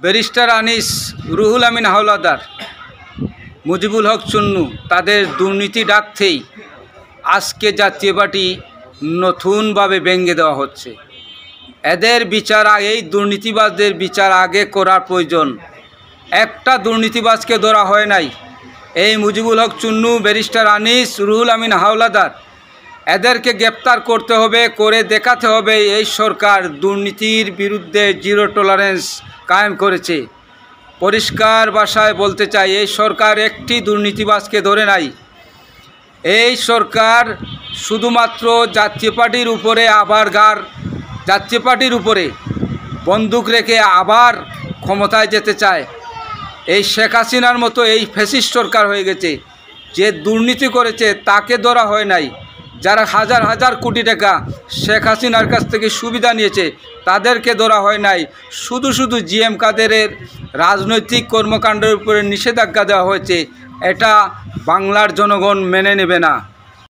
Barrister Anis, Ruhul Amin Howlader, Mujibul Haque Chunnu তাদের দুর্নীতি ডাকতেই আজকে জাতীয় পার্টি নতুনভাবে ভেঙে দেওয়া হচ্ছে। এদের বিচার, এই দুর্নীতিবাজদের বিচার আগে করার প্রয়োজন। একটা দুর্নীতিবাজকে ধরা হয় নাই। এই মুজিবুল হক চুন্নু, ব্যারিস্টার আনিস, রুহুল আমিন হাওলাদার, এদেরকে গ্রেপ্তার করতে হবে, করে দেখাতে হবে এই সরকার দুর্নীতির বিরুদ্ধে জিরো টলারেন্স কায়েম করেছে। পরিষ্কার ভাষায় বলতে চাই, এই সরকার একটি দুর্নীতিবাজকে ধরে নাই। এই সরকার শুধুমাত্র জাতীয় পার্টির উপরে জাতীয় পার্টির উপরে বন্দুক রেখে আবার ক্ষমতায় যেতে চায়। এই শেখ হাসিনার মতো এই ফ্যাসিস্ট সরকার হয়ে গেছে। যে দুর্নীতি করেছে তাকে ধরা হয় নাই। যারা হাজার হাজার কোটি টাকা শেখ হাসিনার কাছ থেকে সুবিধা নিয়েছে তাদেরকে ধরা হয় নাই। শুধু জিএম কাদেরের রাজনৈতিক কর্মকাণ্ডের উপরে নিষেধাজ্ঞা দেওয়া হয়েছে। এটা বাংলার জনগণ মেনে নেবে না।